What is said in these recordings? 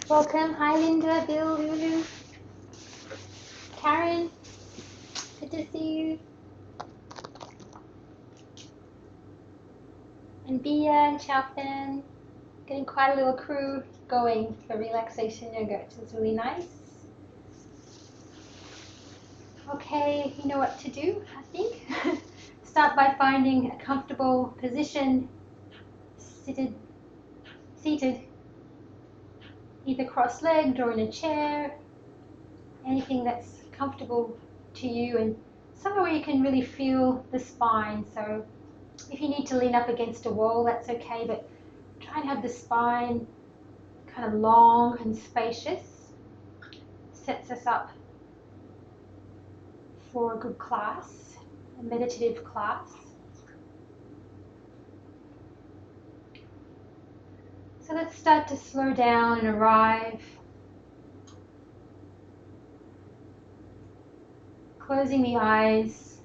Welcome. Hi, Linda, Bill, Lulu, Karen. Good to see you. And Bia and Chaufan. Getting quite a little crew going for Relaxation Yoga, which is really nice. Okay, you know what to do, I think. Start by finding a comfortable position, seated, either cross-legged or in a chair, anything that's comfortable to you, and somewhere where you can really feel the spine. So if you need to lean up against a wall, that's okay, but try and have the spine kind of long and spacious. Sets us up for a good class, a meditative class. So let's start to slow down and arrive, closing the eyes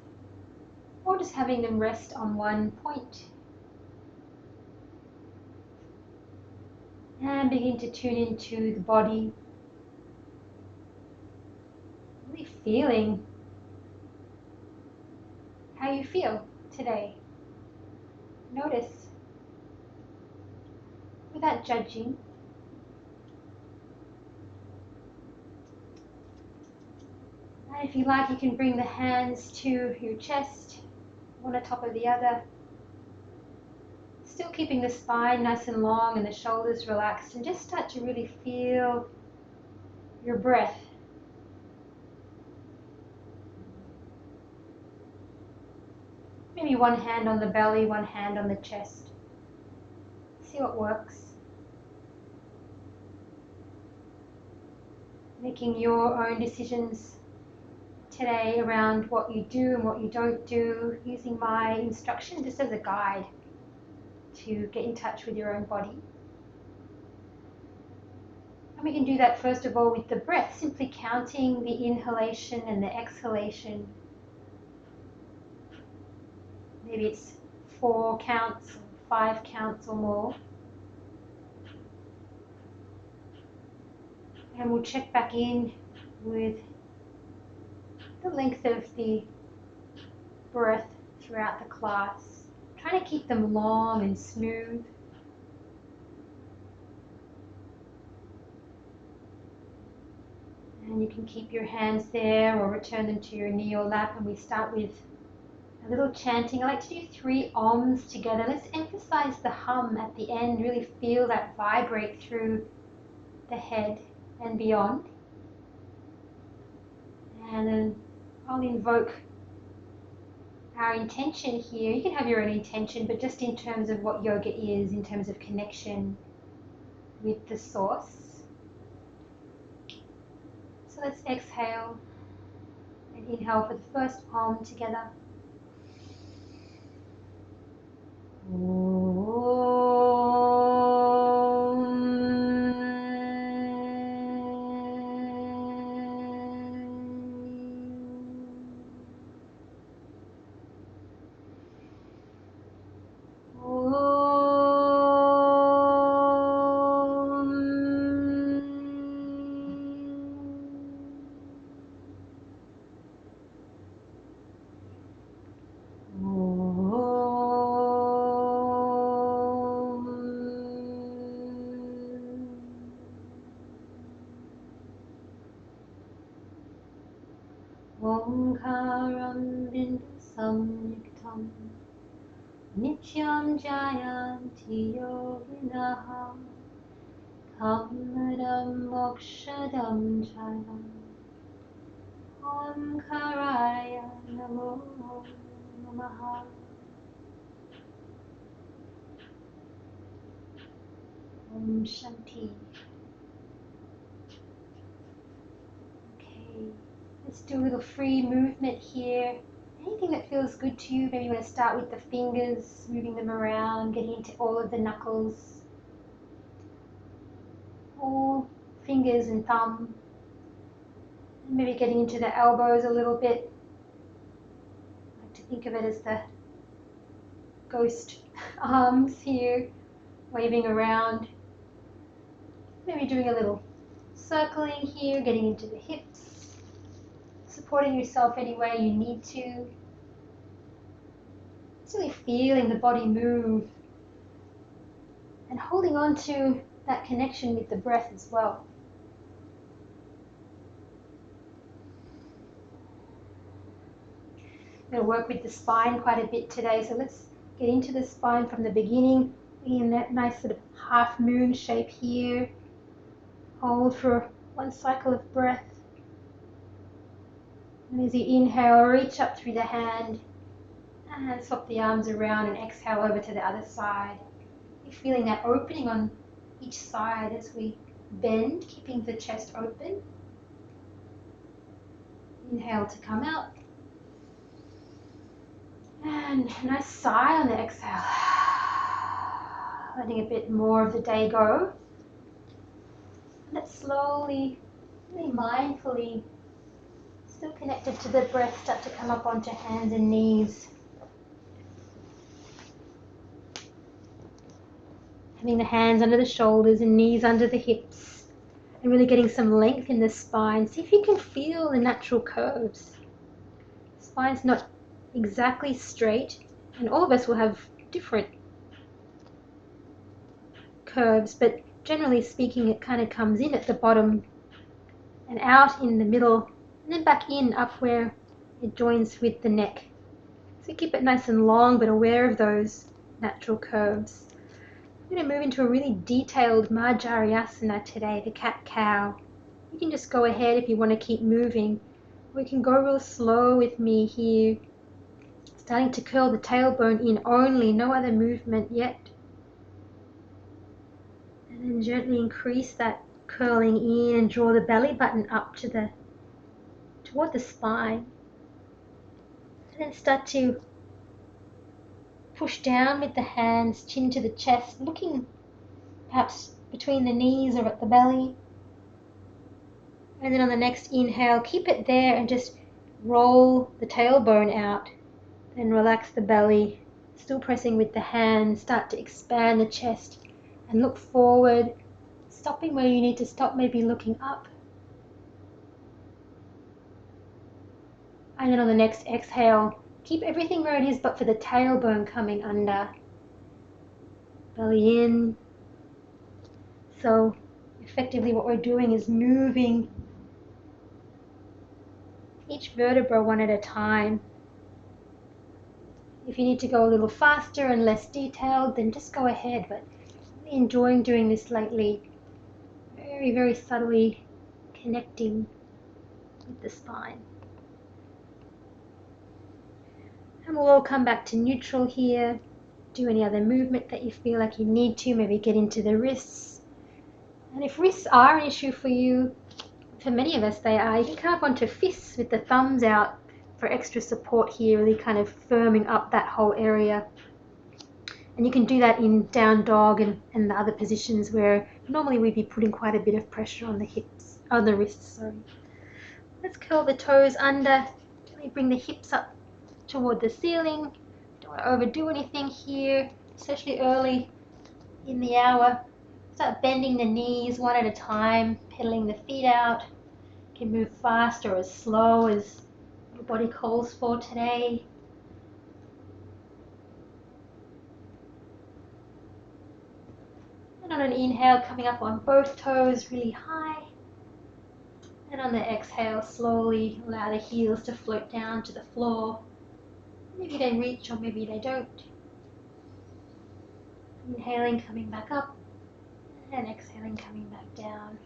or just having them rest on one point. And begin to tune into the body, really feeling how you feel today. Notice without judging. And if you like, you can bring the hands to your chest, one on top of the other. Still keeping the spine nice and long and the shoulders relaxed, and just start to really feel your breath. Maybe one hand on the belly, one hand on the chest. See what works. Making your own decisions today around what you do and what you don't do, using my instruction just as a guide to get in touch with your own body. And we can do that first of all with the breath, simply counting the inhalation and the exhalation. Maybe it's 4 counts, 5 counts or more. And we'll check back in with the length of the breath throughout the class. Trying to keep them long and smooth. And you can keep your hands there or return them to your knee or lap, and we start with a little chanting. I like to do 3 ohms together. Let's emphasize the hum at the end, really feel that vibrate through the head and beyond. And then I'll invoke our intention here. You can have your own intention, but just in terms of what yoga is, in terms of connection with the source. So let's exhale and inhale for the first Om together. Omkaram bindu samyuktam Nityam jayanti yoginaha Kamadam mokshadam jayam Omkaraya namo namaha. Om Shanti. Okay, let's do a little free movement here. Anything that feels good to you. Maybe you want to start with the fingers, moving them around, getting into all of the knuckles, all fingers and thumb. And maybe getting into the elbows a little bit. I like to think of it as the ghost arms here, waving around. Maybe doing a little circling here, getting into the hips, supporting yourself any way you need to. Just really feeling the body move and holding on to that connection with the breath as well. I'm going to work with the spine quite a bit today, so let's get into the spine from the beginning, in that nice sort of half moon shape here. Hold for one cycle of breath. And as you inhale, reach up through the hand and swap the arms around and exhale over to the other side. You're feeling that opening on each side as we bend, keeping the chest open. Inhale to come out. And a nice sigh on the exhale. Letting a bit more of the day go. Let's slowly, really mindfully, still connected to the breath, start to come up onto hands and knees. Having the hands under the shoulders and knees under the hips. And really getting some length in the spine. See if you can feel the natural curves. The spine's not exactly straight, and all of us will have different curves, but generally speaking it kind of comes in at the bottom and out in the middle and then back in up where it joins with the neck. So keep it nice and long, but aware of those natural curves. I'm going to move into a really detailed Marjariyasana today, the cat-cow. You can just go ahead if you want to keep moving. We can go real slow with me here, starting to curl the tailbone in only, no other movement yet. And then gently increase that curling in and draw the belly button up to toward the spine. And then start to push down with the hands, chin to the chest, looking perhaps between the knees or at the belly. And then on the next inhale, keep it there and just roll the tailbone out. Then relax the belly, still pressing with the hands, start to expand the chest and look forward, stopping where you need to stop, maybe looking up. And then on the next exhale, keep everything where it is but for the tailbone coming under. Belly in. So effectively what we're doing is moving each vertebra one at a time. If you need to go a little faster and less detailed, then just go ahead, but really enjoying doing this lately. Very, very subtly connecting with the spine. And we'll all come back to neutral here. Do any other movement that you feel like you need to, maybe get into the wrists. And if wrists are an issue for you, for many of us they are, you can come up onto fists with the thumbs out for extra support here, really kind of firming up that whole area. And you can do that in down dog and the other positions where normally we'd be putting quite a bit of pressure on the hips, on the wrists, sorry. Let's curl the toes under, gently bring the hips up toward the ceiling. Don't want to overdo anything here, especially early in the hour. Start bending the knees one at a time, pedaling the feet out. You can move fast or as slow as your body calls for today. And on an inhale, coming up on both toes really high. And on the exhale, slowly allow the heels to float down to the floor. Maybe they reach or maybe they don't. Inhaling, coming back up. And exhaling, coming back down.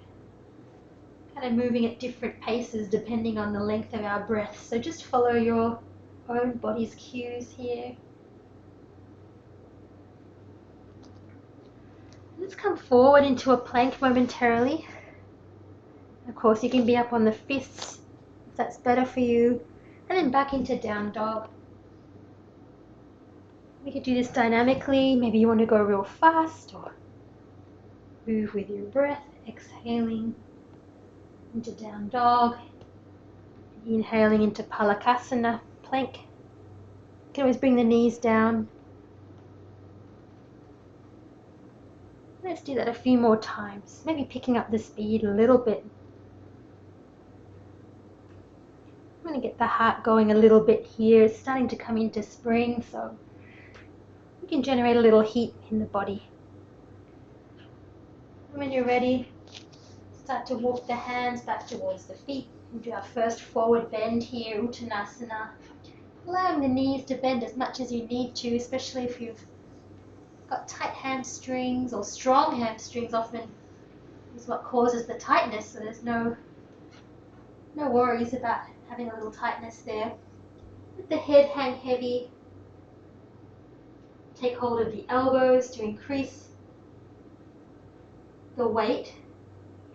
Kind of moving at different paces depending on the length of our breath. So just follow your own body's cues here. Let's come forward into a plank momentarily. Of course, you can be up on the fists if that's better for you. And then back into down dog. We could do this dynamically. Maybe you want to go real fast or move with your breath. Exhaling into down dog. Inhaling into palakasana, plank. You can always bring the knees down. Let's do that a few more times, maybe picking up the speed a little bit. I'm going to get the heart going a little bit here. It's starting to come into spring, so you can generate a little heat in the body. And when you're ready, start to walk the hands back towards the feet. We'll do our first forward bend here, Uttanasana. Allowing the knees to bend as much as you need to, especially if you've got tight hamstrings or strong hamstrings. Often is what causes the tightness, so there's no worries about having a little tightness there. Let the head hang heavy. Take hold of the elbows to increase the weight,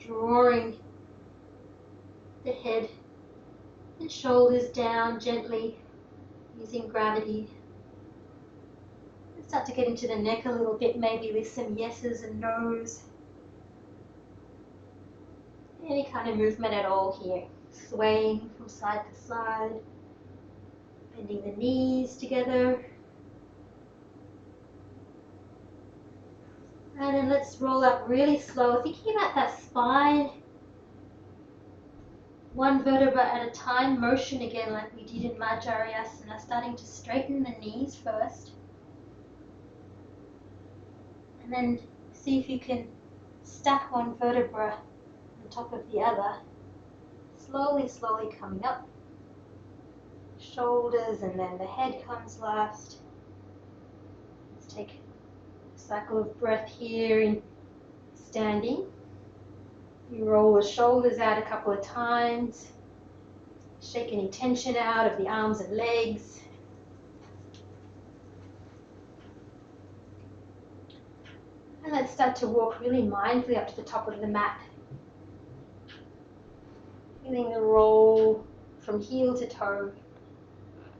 drawing the head and shoulders down gently using gravity. Let's start to get into the neck a little bit, maybe with some yeses and nos. Any kind of movement at all here. Swaying from side to side, bending the knees together. And then let's roll up really slow, thinking about that spine. One vertebra at a time, motion again like we did in Majjhariasana, starting to straighten the knees first. And then see if you can stack one vertebra on top of the other. Slowly, slowly coming up. Shoulders and then the head comes last. Let's take a cycle of breath here in standing. You roll the shoulders out a couple of times. Shake any tension out of the arms and legs. And let's start to walk really mindfully up to the top of the mat. Feeling the roll from heel to toe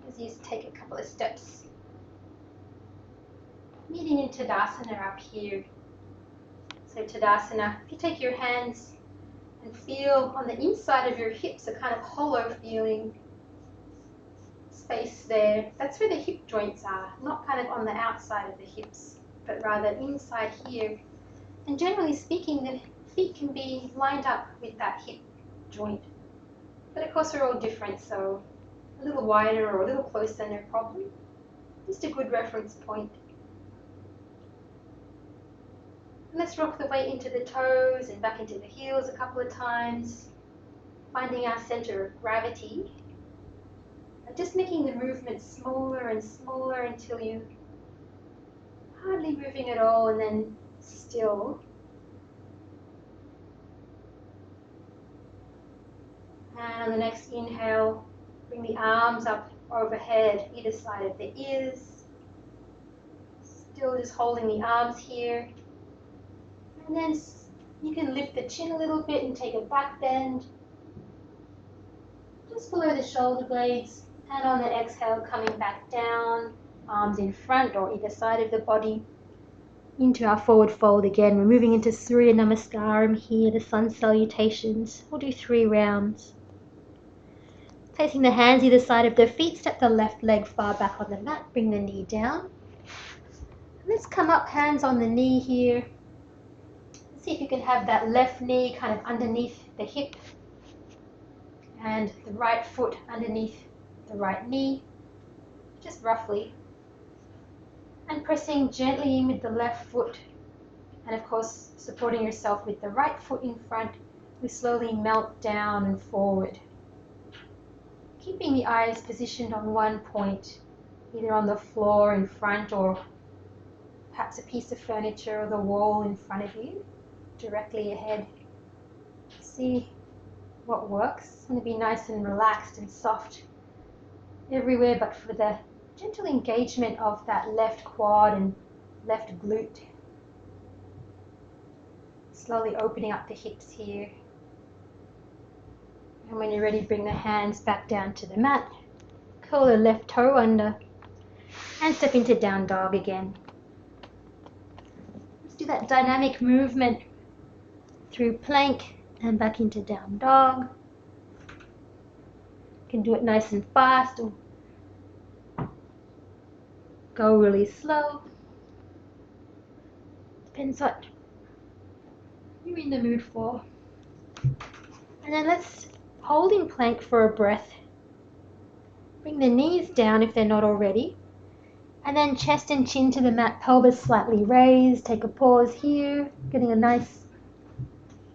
as you take a couple of steps. Meeting in Tadasana up here. So Tadasana, if you take your hands and feel on the inside of your hips a kind of hollow feeling space there. That's where the hip joints are, not kind of on the outside of the hips, but rather inside here. And generally speaking, the feet can be lined up with that hip joint. But of course we're all different, so a little wider or a little closer, no problem. Just a good reference point. And let's rock the weight into the toes and back into the heels a couple of times, finding our center of gravity. And just making the movement smaller and smaller until you hardly moving at all, and then still. And on the next inhale, bring the arms up overhead, either side of the ears. Still just holding the arms here. And then you can lift the chin a little bit and take a back bend. Just below the shoulder blades. And on the exhale, coming back down, arms in front or either side of the body. Into our forward fold again. We're moving into Surya Namaskaram here, the sun salutations. We'll do 3 rounds. Placing the hands either side of the feet, step the left leg far back on the mat, bring the knee down. Let's come up, hands on the knee here. See if you can have that left knee kind of underneath the hip and the right foot underneath the right knee, just roughly. And pressing gently in with the left foot, and of course supporting yourself with the right foot in front. We slowly melt down and forward, keeping the eyes positioned on one point, either on the floor in front or perhaps a piece of furniture or the wall in front of you, directly ahead. See what works. It's going to be nice and relaxed and soft everywhere, but for the gentle engagement of that left quad and left glute. Slowly opening up the hips here. And when you're ready, bring the hands back down to the mat. Curl the left toe under and step into down dog again. Let's do that dynamic movement through plank and back into down dog. You can do it nice and fast or go really slow. Depends what you're in the mood for. And then let's hold in plank for a breath. Bring the knees down if they're not already. And then chest and chin to the mat, pelvis slightly raised. Take a pause here, getting a nice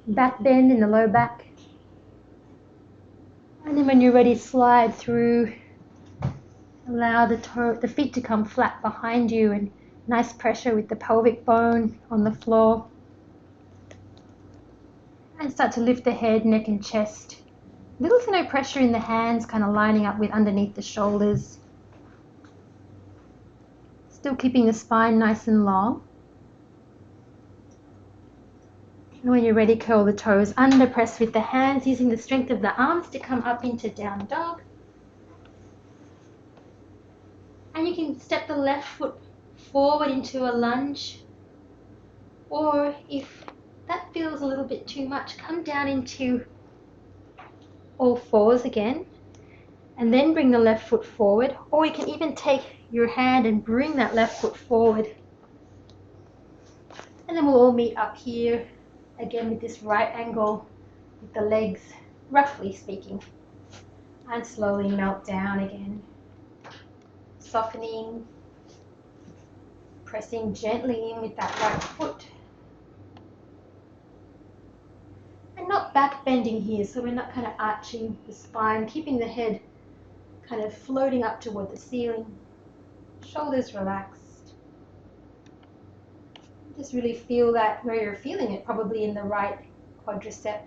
back bend in the low back. And then when you're ready, slide through. Allow the feet to come flat behind you and nice pressure with the pelvic bone on the floor. And start to lift the head, neck and chest. Little to no pressure in the hands, kind of lining up with underneath the shoulders. Still keeping the spine nice and long. And when you're ready, curl the toes under, press with the hands, using the strength of the arms to come up into down dog. And you can step the left foot forward into a lunge. Or if that feels a little bit too much, come down into all fours again. And then bring the left foot forward. Or you can even take your hand and bring that left foot forward. And then we'll all meet up here. Again with this right angle with the legs, roughly speaking, and slowly melt down again, softening, pressing gently in with that right foot, and not back bending here, so we're not kind of arching the spine, keeping the head kind of floating up toward the ceiling, shoulders relaxed. Just really feel that where you're feeling it, probably in the right quadricep.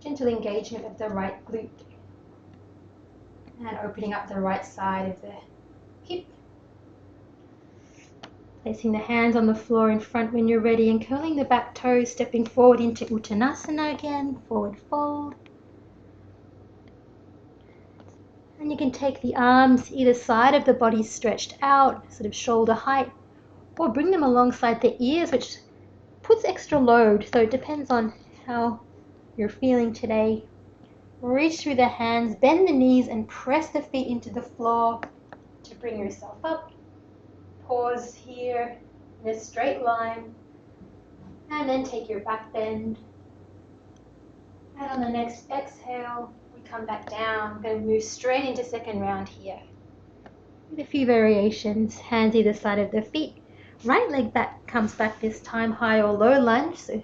Gentle engagement of the right glute. And opening up the right side of the hip. Placing the hands on the floor in front when you're ready and curling the back toes, stepping forward into Uttanasana again, forward fold. And you can take the arms either side of the body stretched out, sort of shoulder height, or bring them alongside the ears, which puts extra load, so it depends on how you're feeling today. Reach through the hands, bend the knees and press the feet into the floor to bring yourself up. Pause here in a straight line and then take your back bend. And on the next exhale, we come back down. We're going to move straight into second round here. With a few variations, hands either side of the feet. Right leg back comes back this time, high or low lunge. So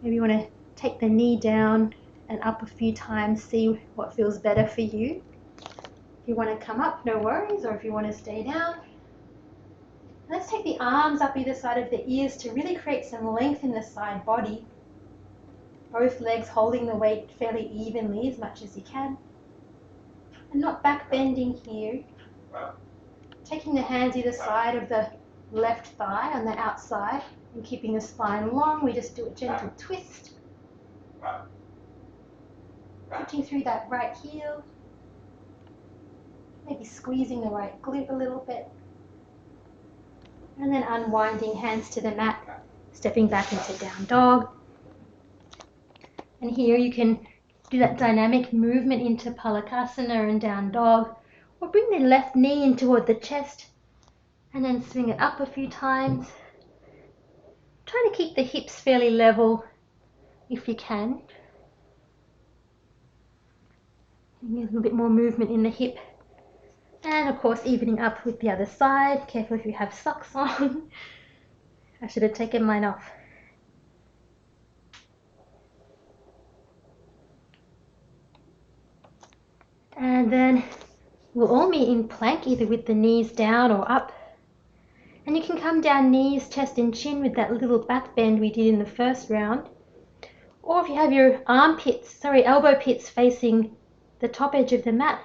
maybe you want to take the knee down and up a few times, see what feels better for you. If you want to come up, no worries, or if you want to stay down. Let's take the arms up either side of the ears to really create some length in the side body. Both legs holding the weight fairly evenly as much as you can. And not back bending here. Taking the hands either side of the left thigh on the outside and keeping the spine long, we just do a gentle twist. Putting through that right heel. Maybe squeezing the right glute a little bit. And then unwinding, hands to the mat, stepping back into down dog. And here you can do that dynamic movement into Palakasana and down dog, or bring the left knee in toward the chest and then swing it up a few times. Trying to keep the hips fairly level if you can. A little bit more movement in the hip. And of course evening up with the other side. Careful if you have socks on. I should have taken mine off. And then we'll all meet in plank, either with the knees down or up. And you can come down knees, chest and chin with that little back bend we did in the first round. Or if you have your elbow pits facing the top edge of the mat,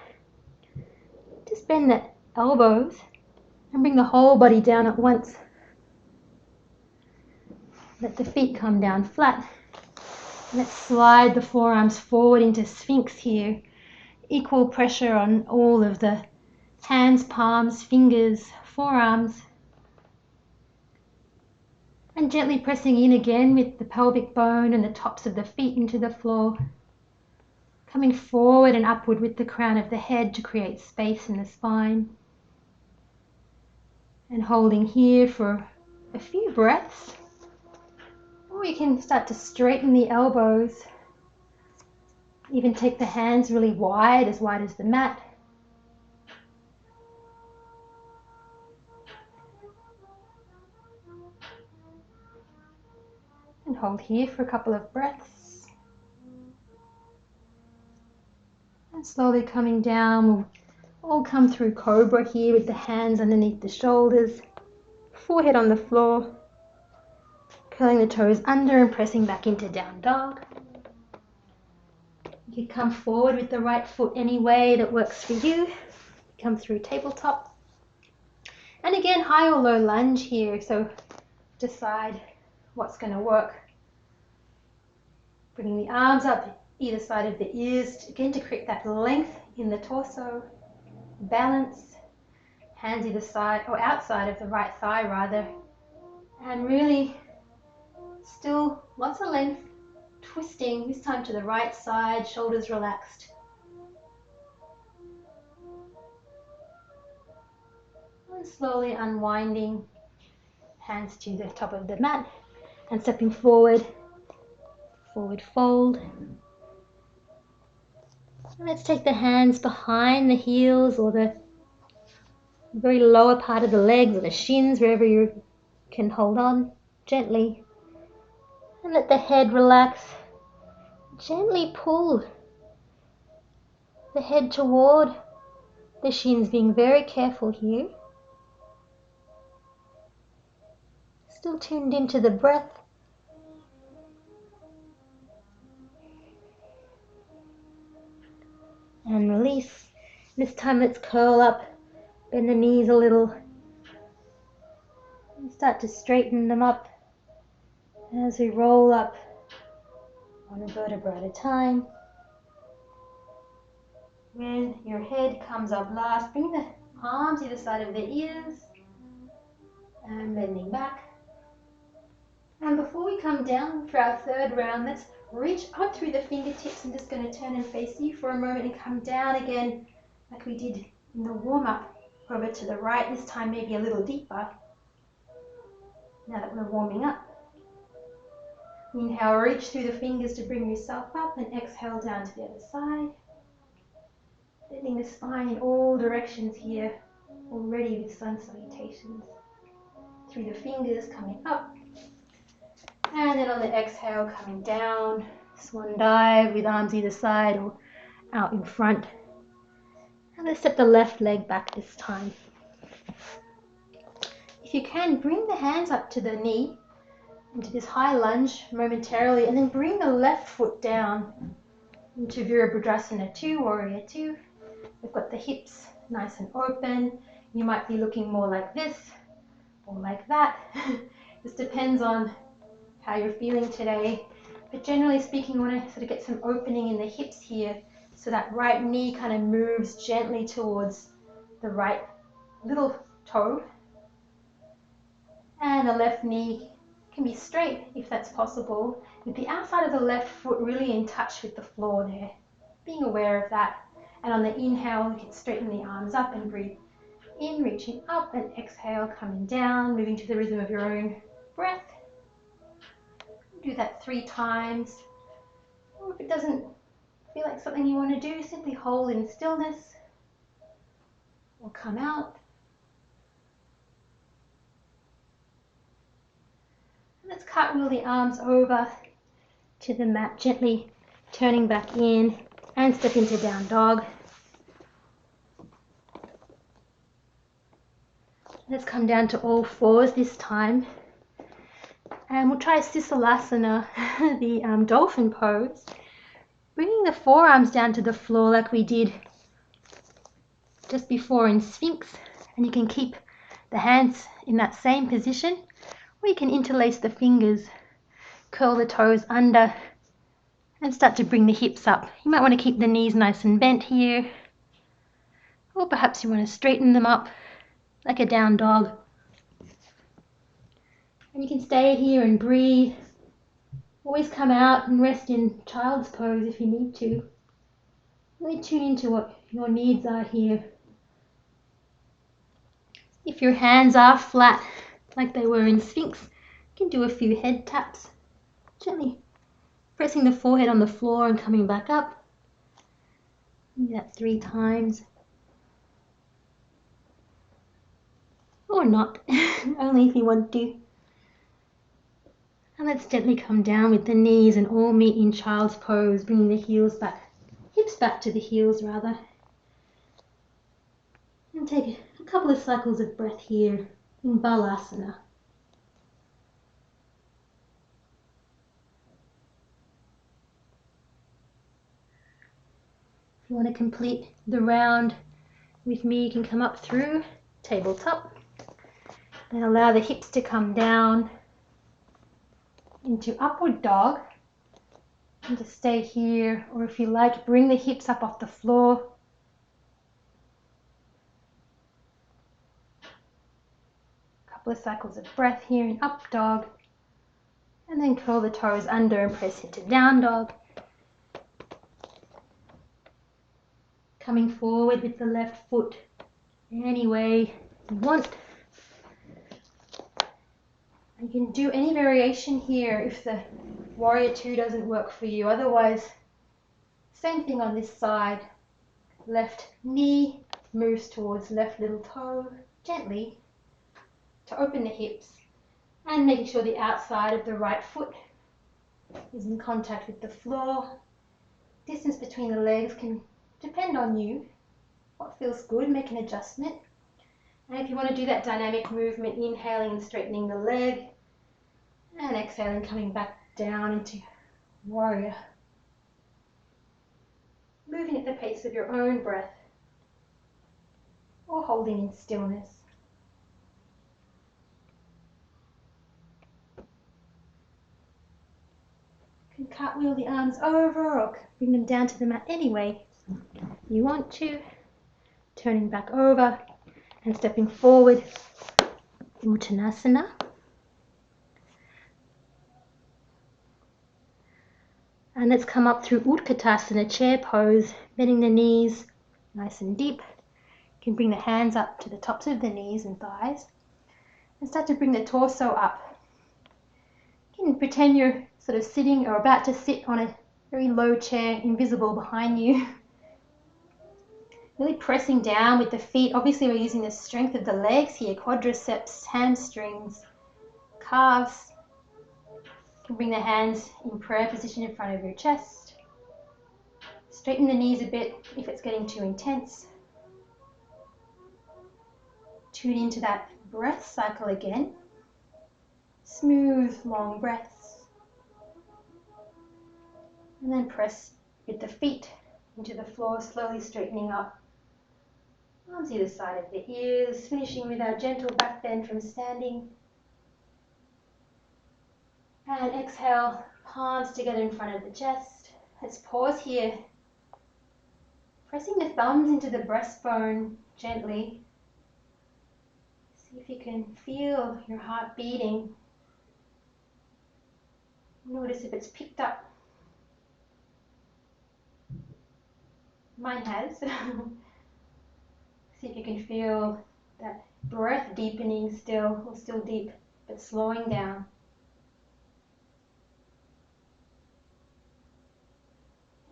just bend the elbows and bring the whole body down at once. Let the feet come down flat. Let's slide the forearms forward into Sphinx here. Equal pressure on all of the hands, palms, fingers, forearms. And gently pressing in again with the pelvic bone and the tops of the feet into the floor. Coming forward and upward with the crown of the head to create space in the spine. And holding here for a few breaths. Or Or you can start to straighten the elbows. Even take the hands really wide as the mat. And hold here for a couple of breaths. And slowly coming down, we'll all come through cobra here with the hands underneath the shoulders, forehead on the floor, curling the toes under and pressing back into down dog. You can come forward with the right foot any way that works for you. Come through tabletop. And again, high or low lunge here, so decide what's going to work. Bringing the arms up either side of the ears, again to create that length in the torso. Balance, hands either side or outside of the right thigh rather, and really still lots of length, twisting, this time to the right side, shoulders relaxed. And slowly unwinding, hands to the top of the mat and stepping forward, forward fold. And let's take the hands behind the heels or the very lower part of the legs or the shins, wherever you can hold on gently. And let the head relax. Gently pull the head toward the shins, being very careful here. Still tuned into the breath. And release. This time let's curl up, bend the knees a little, and start to straighten them up as we roll up one vertebra at a time. When your head comes up last, bring the arms either side of the ears and bending back. And before we come down for our third round, let's reach up through the fingertips. I'm just going to turn and face you for a moment and come down again like we did in the warm-up, over to the right, this time maybe a little deeper, now that we're warming up. Inhale, reach through the fingers to bring yourself up, and exhale down to the other side. Bending the spine in all directions here, already with sun salutations. Through the fingers, coming up. And then on the exhale, coming down, swan dive with arms either side or out in front. And let's step the left leg back this time. If you can, bring the hands up to the knee into this high lunge momentarily, and then bring the left foot down into Virabhadrasana 2, Warrior 2. We've got the hips nice and open. You might be looking more like this or like that. This depends on how you're feeling today. But generally speaking, you want to sort of get some opening in the hips here, so that right knee kind of moves gently towards the right little toe. And the left knee can be straight if that's possible, with the outside of the left foot really in touch with the floor there. Being aware of that. And on the inhale, you can straighten the arms up and breathe in, reaching up, and exhale, coming down, moving to the rhythm of your own breath. Do that 3 times. Or if it doesn't feel like something you want to do, simply hold in stillness or come out. Let's cartwheel the arms over to the mat, gently turning back in and step into down dog. Let's come down to all fours this time. And we'll try Sisalasana, the dolphin pose. Bringing the forearms down to the floor like we did just before in Sphinx. And you can keep the hands in that same position. Or you can interlace the fingers, curl the toes under, and start to bring the hips up. You might want to keep the knees nice and bent here. Or perhaps you want to straighten them up like a down dog. And you can stay here and breathe. Always come out and rest in child's pose if you need to. Really tune into what your needs are here. If your hands are flat like they were in Sphinx, you can do a few head taps. Gently pressing the forehead on the floor and coming back up. Do that 3 times. Or not, only if you want to. And let's gently come down with the knees and all meet in child's pose, bringing the heels back, hips back to the heels rather. And take a couple of cycles of breath here in Balasana. If you want to complete the round with me, you can come up through tabletop and allow the hips to come down into upward dog and just stay here, or if you like, bring the hips up off the floor. A couple of cycles of breath here in up dog, and then curl the toes under and press into down dog. Coming forward with the left foot any way you want. You can do any variation here if the warrior 2 doesn't work for you. Otherwise, same thing on this side. Left knee moves towards left little toe gently to open the hips, and making sure the outside of the right foot is in contact with the floor. Distance between the legs can depend on you. What feels good, make an adjustment. And if you want to do that dynamic movement, inhaling and straightening the leg, and exhaling, coming back down into warrior. Moving at the pace of your own breath, or holding in stillness. You can cartwheel the arms over or bring them down to the mat any way you want to. Turning back over and stepping forward, Uttanasana. And let's come up through Utkatasana, chair pose, bending the knees nice and deep. You can bring the hands up to the tops of the knees and thighs and start to bring the torso up. You can pretend you're sort of sitting or about to sit on a very low chair, invisible behind you. Really pressing down with the feet. Obviously we're using the strength of the legs here, quadriceps, hamstrings, calves. You can bring the hands in prayer position in front of your chest. Straighten the knees a bit if it's getting too intense. Tune into that breath cycle again. Smooth, long breaths. And then press with the feet into the floor, slowly straightening up. Arms either side of the ears, finishing with our gentle back bend from standing. And exhale, palms together in front of the chest. Let's pause here. Pressing the thumbs into the breastbone gently. See if you can feel your heart beating. Notice if it's picked up. Mine has. See if you can feel that breath deepening still, or still deep, but slowing down.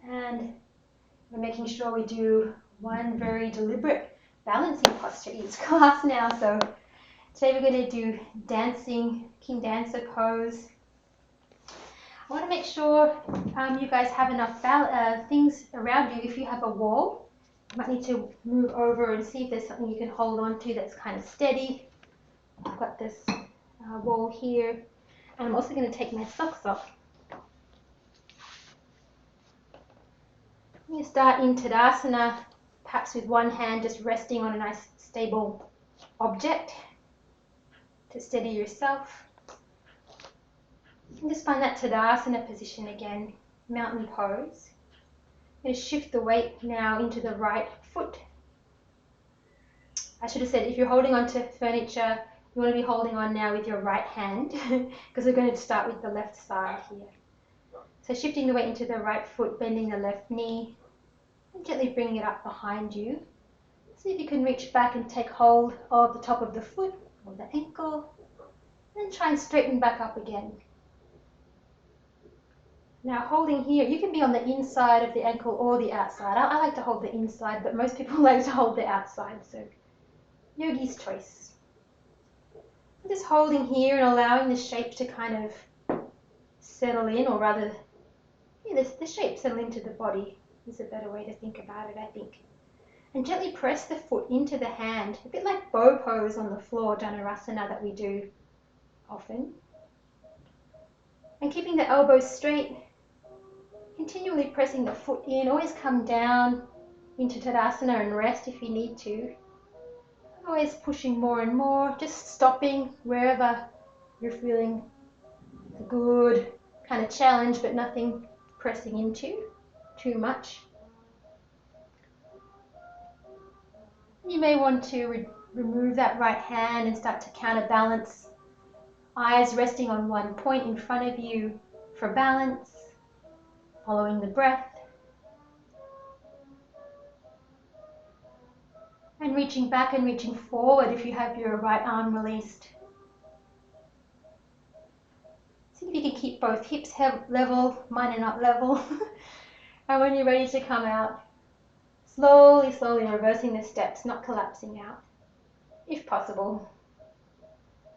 And we're making sure we do one very deliberate balancing posture each class now. So today we're going to do dancing, King Dancer pose. I want to make sure you guys have enough things around you. If you have a wall, you might need to move over and see if there's something you can hold on to that's kind of steady. I've got this wall here, and I'm also going to take my socks off. You start in Tadasana, perhaps with one hand just resting on a nice stable object to steady yourself. You can just find that Tadasana position again, mountain pose. I'm going to shift the weight now into the right foot. I should have said if you're holding on to furniture, you want to be holding on now with your right hand because we're going to start with the left side here. So shifting the weight into the right foot, bending the left knee, and gently bringing it up behind you. See if you can reach back and take hold of the top of the foot or the ankle, and try and straighten back up again. Now holding here, you can be on the inside of the ankle or the outside. I like to hold the inside, but most people like to hold the outside, so yogi's choice. I'm just holding here and allowing the shape to kind of settle in, or rather, yeah, the shape settle into the body is a better way to think about it, I think. And gently press the foot into the hand, a bit like bow pose on the floor, Dhanurasana, that we do often. And keeping the elbows straight, continually pressing the foot in. Always come down into Tadasana and rest if you need to. Always pushing more and more, just stopping wherever you're feeling a good kind of challenge, but nothing pressing into too much. You may want to remove that right hand and start to counterbalance. Eyes resting on one point in front of you for balance, following the breath. And reaching back and reaching forward if you have your right arm released. See if you can keep both hips level, mine are not level. And when you're ready to come out, slowly, slowly reversing the steps, not collapsing out, if possible.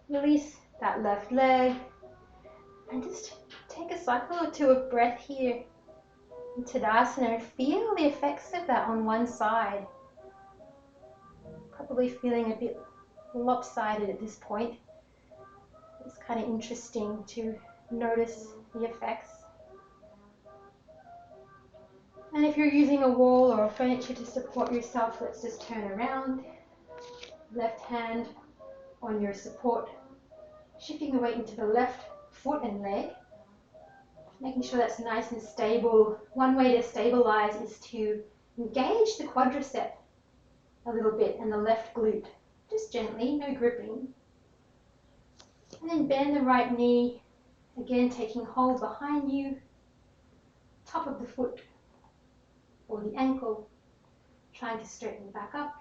Release that left leg and just take a cycle or two of breath here in Tadasana. Feel the effects of that on one side. Probably feeling a bit lopsided at this point. It's kind of interesting to notice the effects. And if you're using a wall or furniture to support yourself, let's just turn around. Left hand on your support, shifting the weight into the left foot and leg, making sure that's nice and stable. One way to stabilize is to engage the quadricep a little bit and the left glute, just gently, no gripping. And then bend the right knee, again taking hold behind you, top of the foot or the ankle, trying to straighten back up.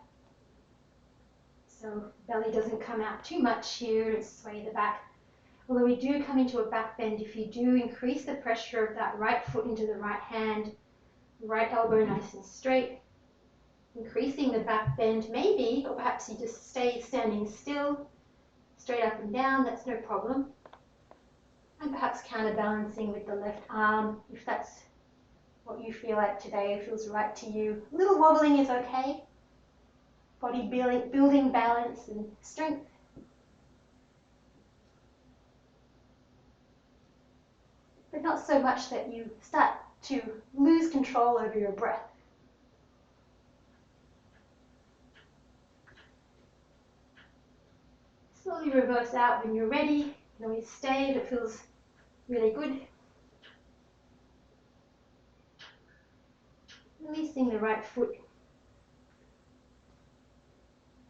So belly doesn't come out too much here and sway the back. Although we do come into a back bend, if you do increase the pressure of that right foot into the right hand, right elbow nice and straight, increasing the back bend maybe, or perhaps you just stay standing still, straight up and down, that's no problem. And perhaps counterbalancing with the left arm, if that's what you feel like today, feels right to you. A little wobbling is okay. Body building balance and strength. But not so much that you start to lose control over your breath. Slowly reverse out when you're ready. You can always stay if it feels really good. Releasing the right foot.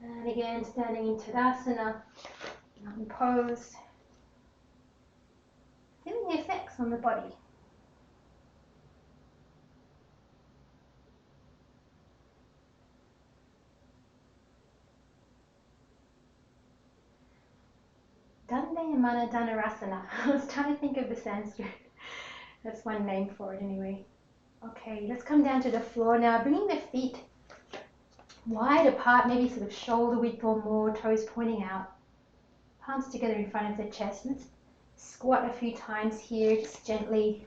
And again, standing in Tadasana, mountain pose. Feeling the effects on the body. Dandayamana Dhanurasana. I was trying to think of the Sanskrit. That's one name for it anyway. Okay, let's come down to the floor now, bringing the feet wide apart, maybe sort of shoulder width or more, toes pointing out. Palms together in front of the chest. Let's squat a few times here, just gently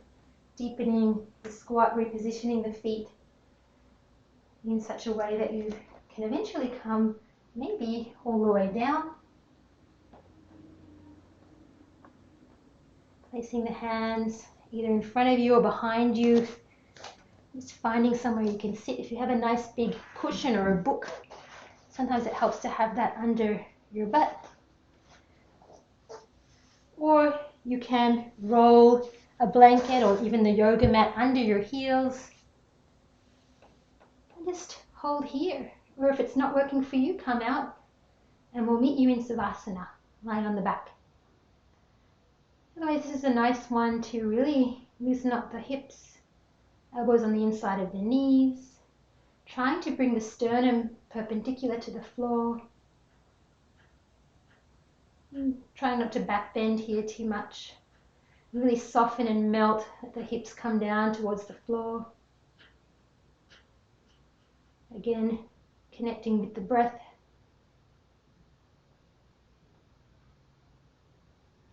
deepening the squat, repositioning the feet in such a way that you can eventually come maybe all the way down. Placing the hands either in front of you or behind you. Just finding somewhere you can sit. If you have a nice big cushion or a book, sometimes it helps to have that under your butt. Or you can roll a blanket or even the yoga mat under your heels. And just hold here. Or if it's not working for you, come out and we'll meet you in Savasana, lying on the back. Otherwise, this is a nice one to really loosen up the hips, elbows on the inside of the knees, trying to bring the sternum perpendicular to the floor. Trying not to back bend here too much. Really soften and melt. Let the hips come down towards the floor. Again, connecting with the breath.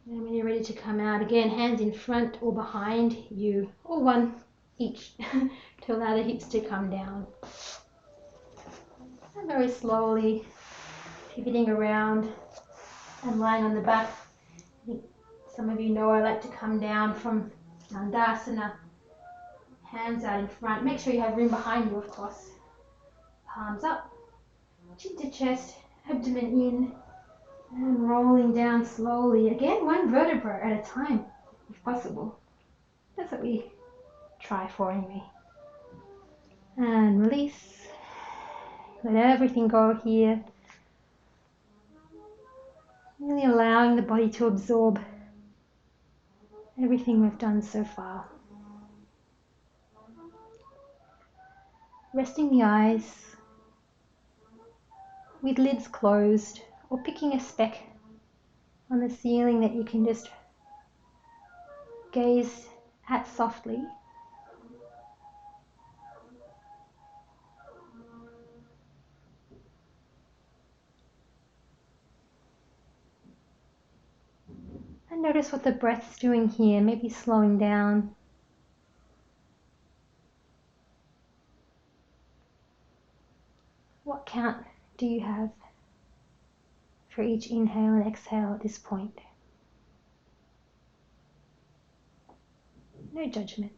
And when you're ready to come out, again, hands in front or behind you, or one each, to allow the hips to come down. And very slowly pivoting around and lying on the back. I think some of you know I like to come down from Dandasana, hands out in front. Make sure you have room behind you, of course. Palms up, chin to chest, abdomen in, and rolling down slowly. Again, one vertebra at a time, if possible. That's what we try for anyway. And release. Let everything go here. Really allowing the body to absorb everything we've done so far. Resting the eyes with lids closed, or picking a speck on the ceiling that you can just gaze at softly. And notice what the breath's doing here, maybe slowing down. What count do you have for each inhale and exhale at this point? No judgment.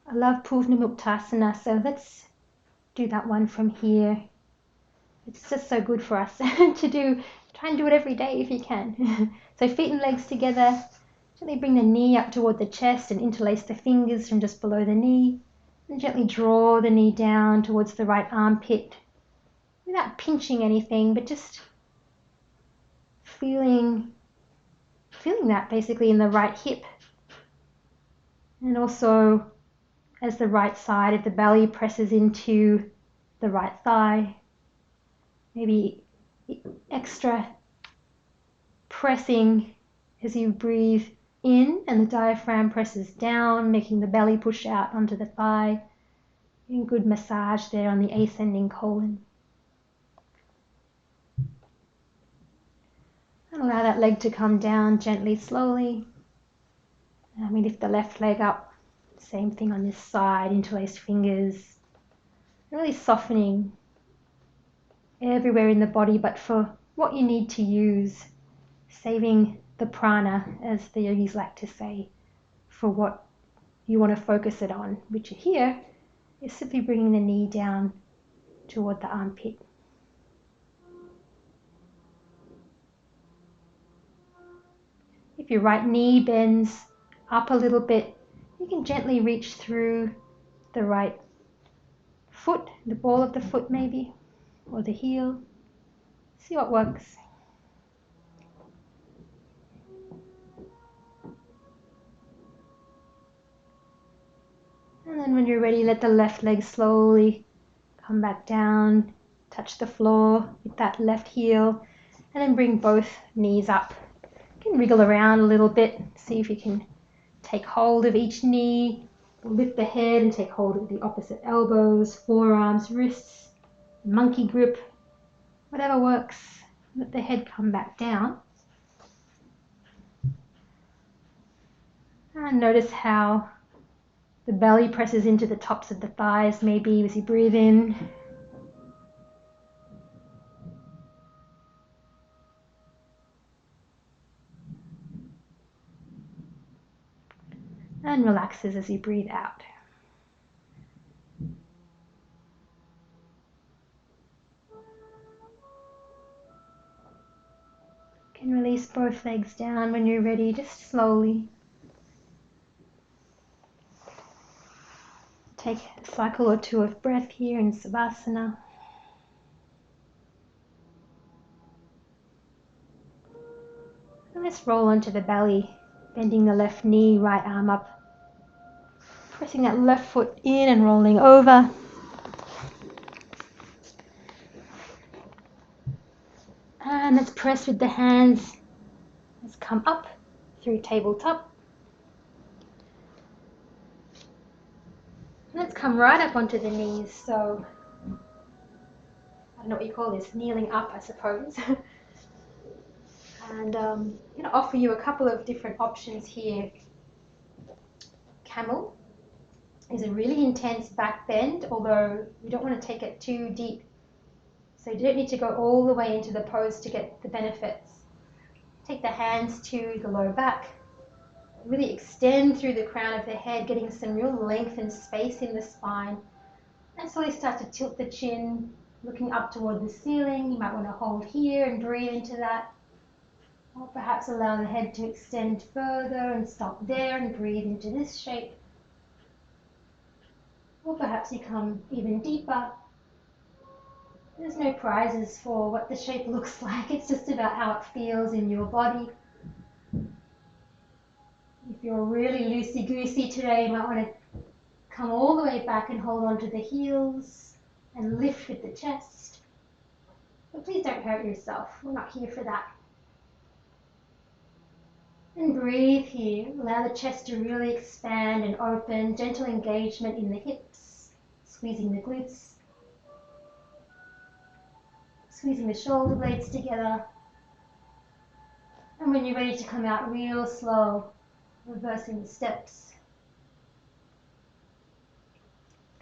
I love Purnamuktasana, so let's do that one from here. It's just so good for us to do. Try and do it every day if you can. So feet and legs together. Gently bring the knee up toward the chest and interlace the fingers from just below the knee. And gently draw the knee down towards the right armpit without pinching anything, but just feeling that basically in the right hip. And also as the right side of the belly presses into the right thigh. Maybe extra pressing as you breathe in and the diaphragm presses down, making the belly push out onto the thigh. And good massage there on the ascending colon. And allow that leg to come down gently, slowly. And we lift the left leg up. Same thing on this side, interlaced fingers. Really softening everywhere in the body, but for what you need to use. Saving the prana, as the yogis like to say, for what you want to focus it on, which here is simply bringing the knee down toward the armpit. If your right knee bends up a little bit, you can gently reach through the right foot, the ball of the foot maybe, or the heel. See what works. And then when you're ready, let the left leg slowly come back down, touch the floor with that left heel, and then bring both knees up. You can wriggle around a little bit, see if you can take hold of each knee, lift the head and take hold of the opposite elbows, forearms, wrists, monkey grip, whatever works. Let the head come back down. And notice how the belly presses into the tops of the thighs, maybe as you breathe in. And relaxes as you breathe out. You can release both legs down when you're ready, just slowly. Take a cycle or two of breath here in Savasana. And let's roll onto the belly, bending the left knee, right arm up. Pressing that left foot in and rolling over. let's press with the hands. Let's come up through tabletop. Let's come right up onto the knees. So, I don't know what you call this, kneeling up, I suppose. And I'm going to offer you a couple of different options here. Camel is a really intense back bend, although you don't want to take it too deep. So you don't need to go all the way into the pose to get the benefits. Take the hands to the low back. Really extend through the crown of the head, getting some real length and space in the spine. And slowly start to tilt the chin, looking up toward the ceiling. You might want to hold here and breathe into that. Or perhaps allow the head to extend further and stop there and breathe into this shape. Or perhaps you come even deeper. There's no prizes for what the shape looks like. It's just about how it feels in your body. If you're really loosey-goosey today, you might want to come all the way back and hold on to the heels and lift with the chest. But please don't hurt yourself. We're not here for that. And breathe here. Allow the chest to really expand and open. Gentle engagement in the hips. Squeezing the glutes. Squeezing the shoulder blades together. And when you're ready to come out real slow, reversing the steps.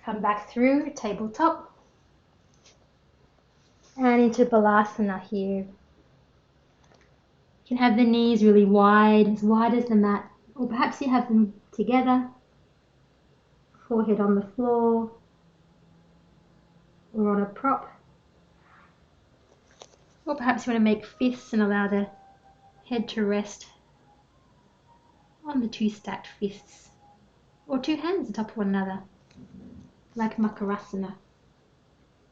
Come back through tabletop. And into Balasana here. You can have the knees really wide as the mat. Or perhaps you have them together. Forehead on the floor. Or on a prop. Or perhaps you want to make fists and allow the head to rest on the two stacked fists. Or two hands on top of one another, like Makarasana.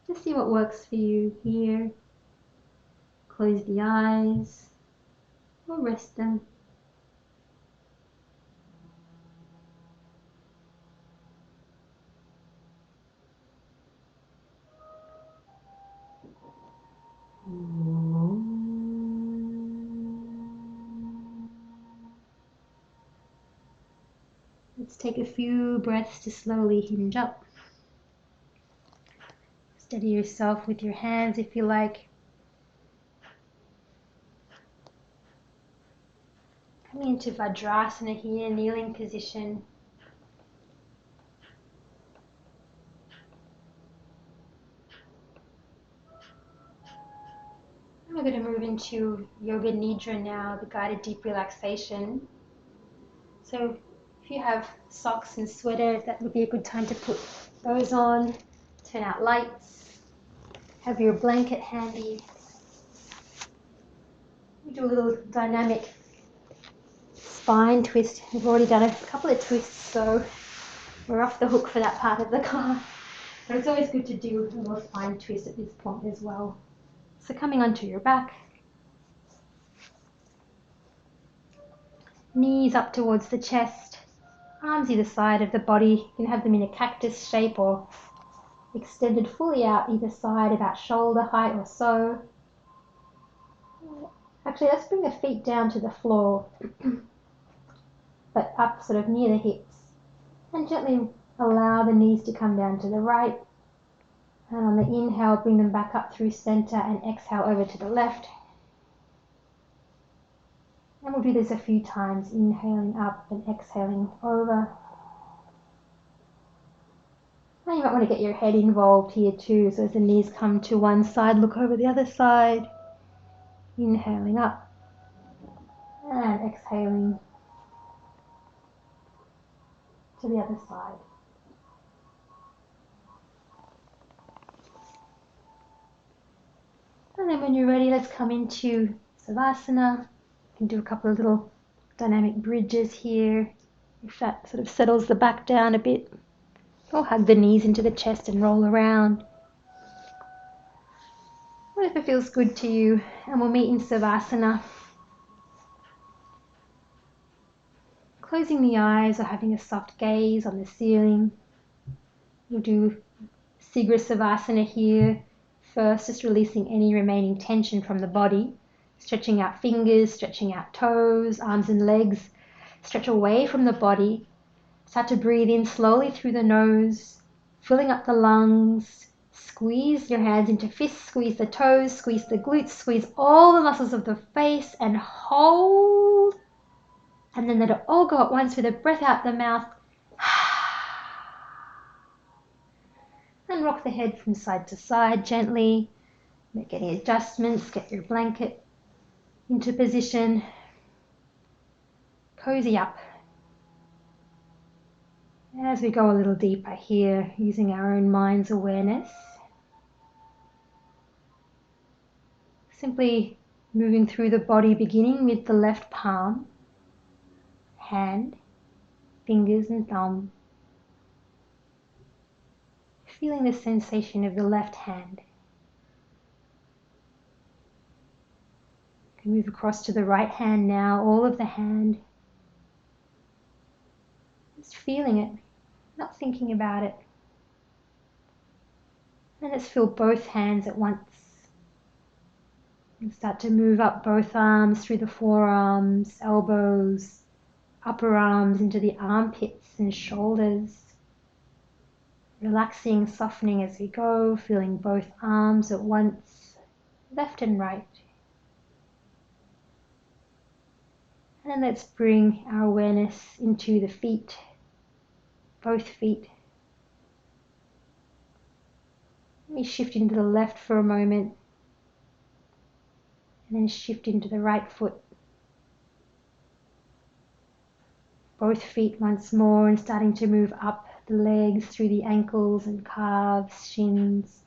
Just see what works for you here. Close the eyes or rest them. Let's take a few breaths to slowly hinge up. Steady yourself with your hands if you like. Coming into Vajrasana here, kneeling position. And we're going to move into Yoga Nidra now, the guided deep relaxation. So if you have socks and sweater, that would be a good time to put those on. Turn out lights. Have your blanket handy. We do a little dynamic spine twist. We've already done a couple of twists, so we're off the hook for that part of the class. But it's always good to do a little spine twist at this point as well. So coming onto your back. Knees up towards the chest. Arms either side of the body. You can have them in a cactus shape or extended fully out either side, about shoulder height or so. Actually, let's bring the feet down to the floor, but up sort of near the hips. And gently allow the knees to come down to the right. And on the inhale, bring them back up through center and exhale over to the left. And we'll do this a few times, inhaling up and exhaling over. And you might want to get your head involved here too, so as the knees come to one side, look over the other side. Inhaling up and exhaling to the other side. And then when you're ready, let's come into Savasana. You can do a couple of little dynamic bridges here, if that sort of settles the back down a bit. Or hug the knees into the chest and roll around. Whatever feels good to you. And we'll meet in Savasana. Closing the eyes or having a soft gaze on the ceiling. We'll do Sigra Savasana here. First, just releasing any remaining tension from the body. Stretching out fingers, stretching out toes, arms and legs. Stretch away from the body. Start to breathe in slowly through the nose, filling up the lungs. Squeeze your hands into fists, squeeze the toes, squeeze the glutes, squeeze all the muscles of the face and hold. And then let it all go at once with a breath out the mouth. And rock the head from side to side gently. Make any adjustments, get your blanket into position. Cozy up. As we go a little deeper here, using our own mind's awareness, simply moving through the body, beginning with the left palm, hand, fingers and thumb, feeling the sensation of the left hand. You can move across to the right hand now, all of the hand, just feeling it, not thinking about it. And let's feel both hands at once. And start to move up both arms through the forearms, elbows, upper arms into the armpits and shoulders. Relaxing, softening as we go, feeling both arms at once, left and right. And then let's bring our awareness into the feet, both feet. Let me shift into the left for a moment, and then shift into the right foot. Both feet once more, and starting to move up the legs through the ankles and calves, shins,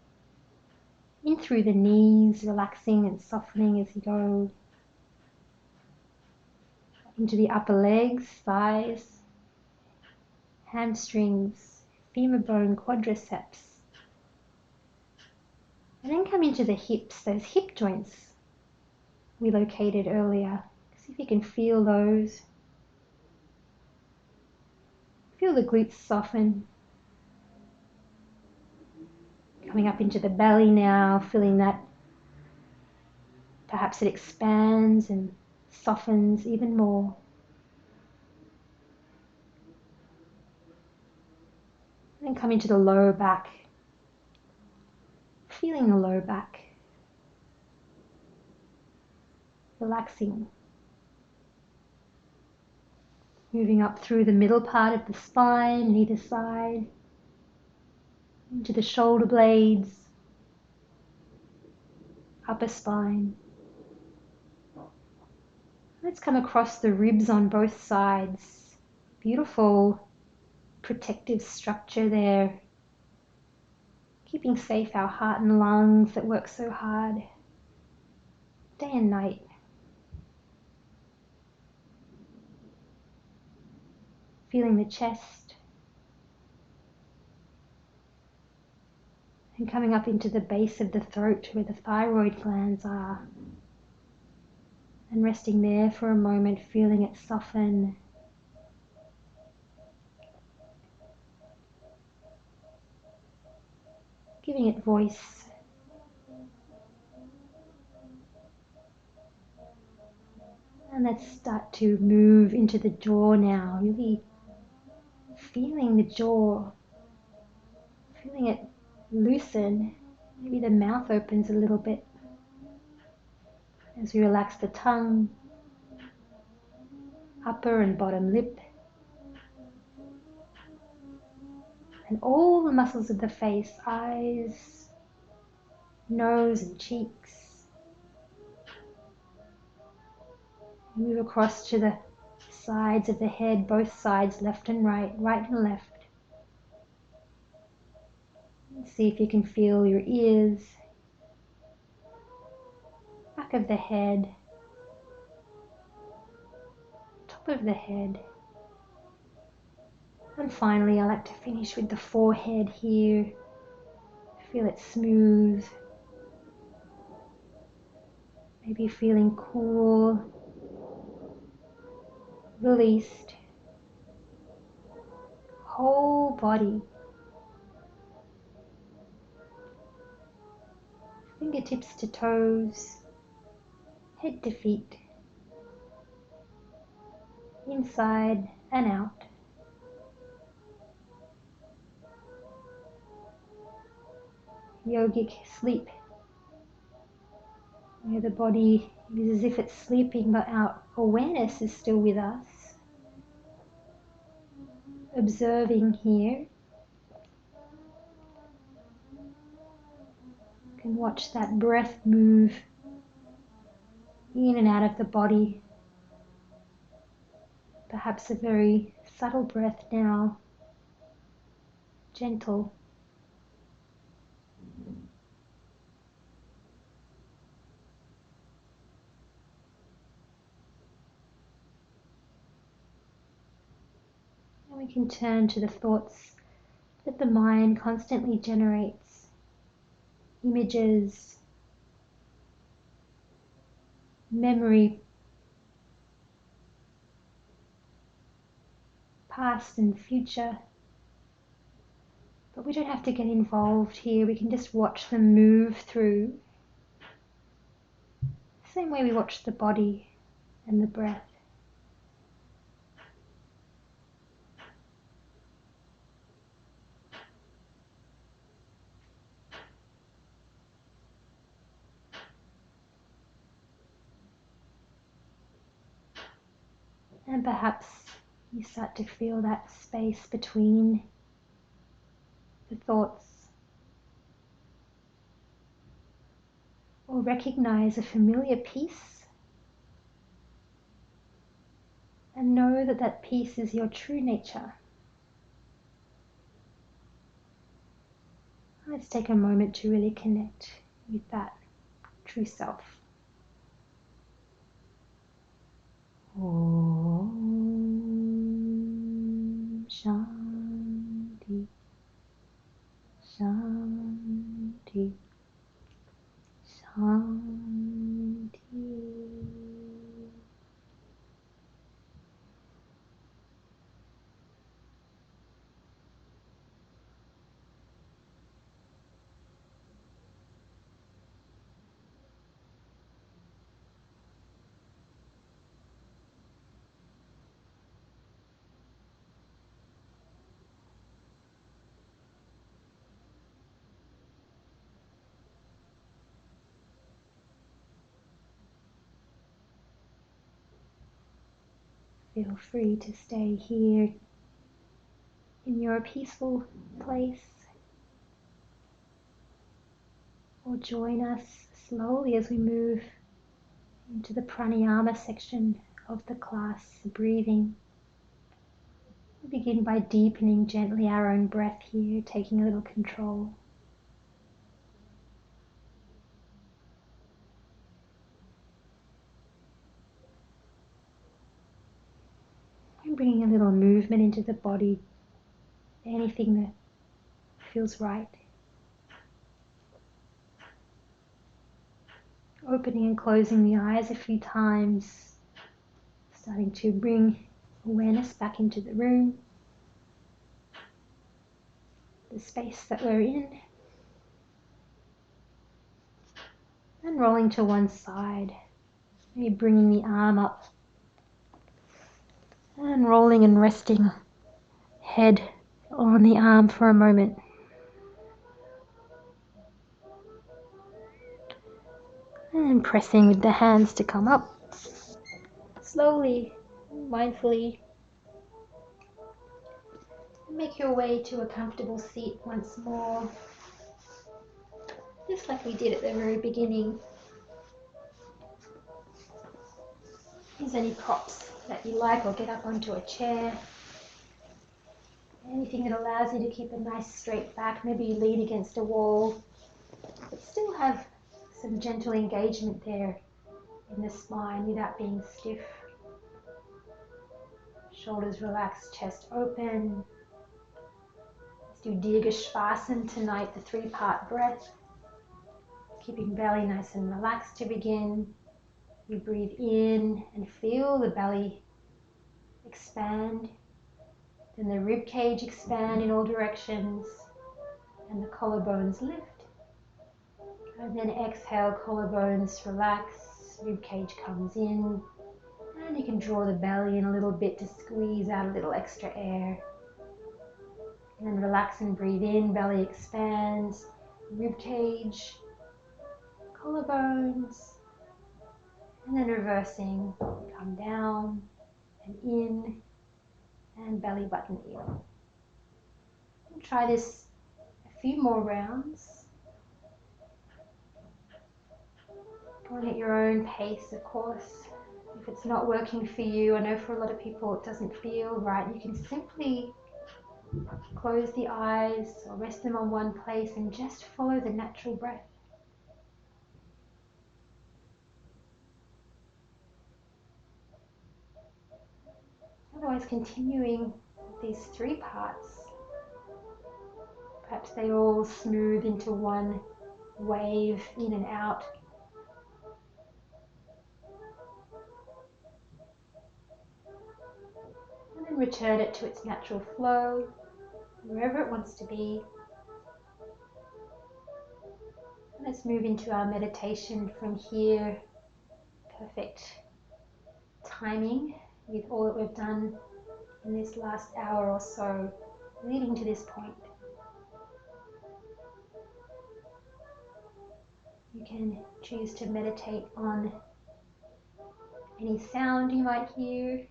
in through the knees, relaxing and softening as you go. Into the upper legs, thighs, hamstrings, femur bone, quadriceps. And then come into the hips, those hip joints we located earlier. See if you can feel those. Feel the glutes soften. Coming up into the belly now, feeling that perhaps it expands and softens even more. Then come into the lower back. Feeling the lower back. Relaxing. Moving up through the middle part of the spine on either side. Into the shoulder blades. Upper spine. Let's come across the ribs on both sides. Beautiful protective structure there. Keeping safe our heart and lungs that work so hard day and night. Feeling the chest. And coming up into the base of the throat where the thyroid glands are. And resting there for a moment, feeling it soften. Giving it voice. And let's start to move into the jaw now, really feeling the jaw, feeling it loosen. Maybe the mouth opens a little bit as we relax the tongue, upper and bottom lip, and all the muscles of the face, eyes, nose and cheeks. Move across to the sides of the head, both sides, left and right, right and left. See if you can feel your ears, back of the head, top of the head. And finally, I like to finish with the forehead here. Feel it smooth. Maybe feeling cool, released. Whole body. Fingertips to toes, head to feet, inside and out. Yogic sleep, where the body is as if it's sleeping but our awareness is still with us, observing here. You can watch that breath move in and out of the body. Perhaps a very subtle breath now, gentle. And we can turn to the thoughts that the mind constantly generates. Images, memory, past and future. But we don't have to get involved here. We can just watch them move through. Same way we watch the body and the breath. And perhaps you start to feel that space between the thoughts, or recognize a familiar peace and know that that peace is your true nature. Let's take a moment to really connect with that true self. Om Shanti, Shanti, Shanti. Feel free to stay here in your peaceful place, or join us slowly as we move into the pranayama section of the class, breathing. We begin by deepening gently our own breath here, taking a little control. And bringing a little movement into the body, anything that feels right. Opening and closing the eyes a few times, starting to bring awareness back into the room, the space that we're in, and rolling to one side, maybe bringing the arm up, and rolling and resting head on the arm for a moment. And pressing with the hands to come up. Slowly, mindfully, make your way to a comfortable seat once more, just like we did at the very beginning. Use any props that you like, or get up onto a chair. Anything that allows you to keep a nice straight back. Maybe you lean against a wall, but still have some gentle engagement there in the spine without being stiff. Shoulders relaxed, chest open. Let's do Dirghashvasana tonight, the 3-part breath. Keeping belly nice and relaxed to begin. You breathe in and feel the belly expand. Then the rib cage expand in all directions. And the collarbones lift. And then exhale, collarbones relax. rib cage comes in, and you can draw the belly in a little bit to squeeze out a little extra air. And then relax and breathe in, belly expands, rib cage, collarbones, and then reversing, come down and in, and belly button in. And try this a few more rounds. Going at your own pace, of course. If it's not working for you, I know for a lot of people it doesn't feel right, you can simply close the eyes or rest them on one place and just follow the natural breath. Otherwise, continuing with these three parts, perhaps they all smooth into one wave in and out. And then return it to its natural flow, wherever it wants to be. Let's move into our meditation from here. Perfect timing with all that we've done in this last hour or so, leading to this point. You can choose to meditate on any sound you might hear,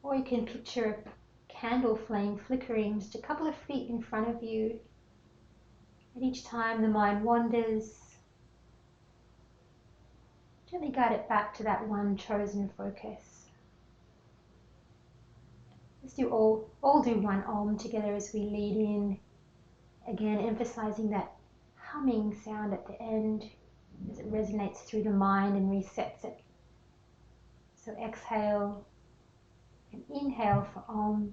or you can picture a candle flame flickering just a couple of feet in front of you. And each time the mind wanders, gently guide it back to that one chosen focus. Let's do all do one Om together as we lead in. Again, emphasizing that humming sound at the end as it resonates through the mind and resets it. So exhale and inhale for Om.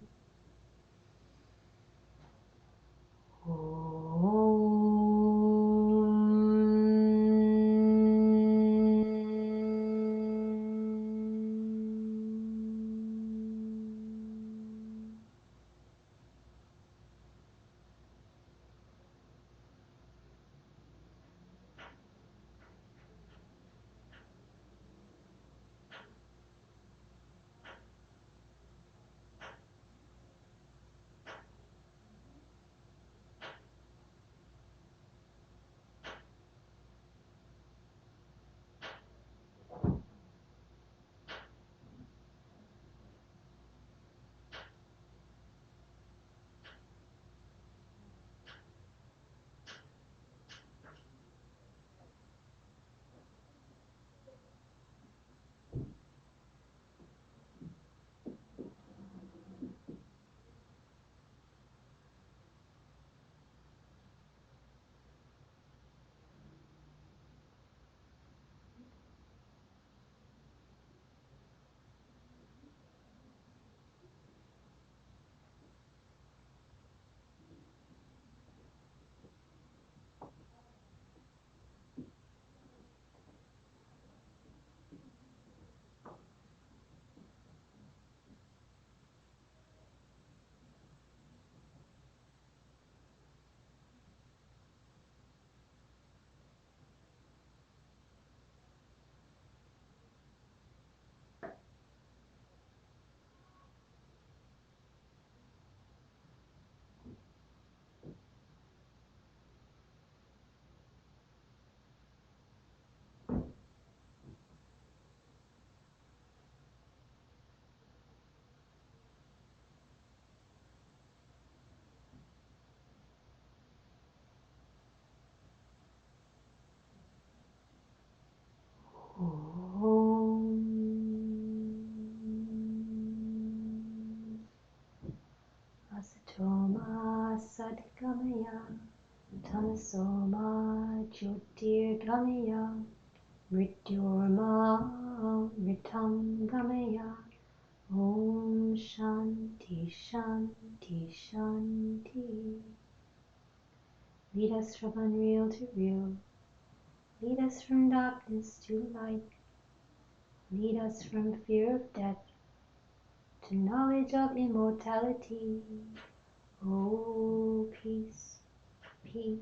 Asatoma Sadgamaya Tamasoma Jyotirgamaya Mrityurma Mritam Gamaya. Om Shanti Shanti Shanti. Lead us from unreal to real. Lead us from darkness to light. Lead us from fear of death to knowledge of immortality. Oh, peace, peace,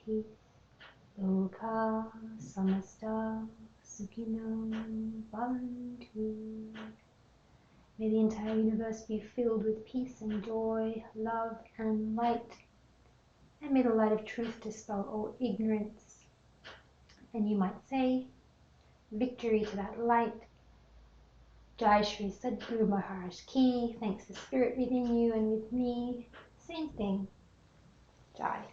peace. Loka samasta sukhino bhavantu. May the entire universe be filled with peace and joy, love and light. And may the light of truth dispel all ignorance. And you might say, victory to that light. Jai Shri Sadguru Maharaj Ki. Thanks the spirit within you and with me. Same thing. Jai.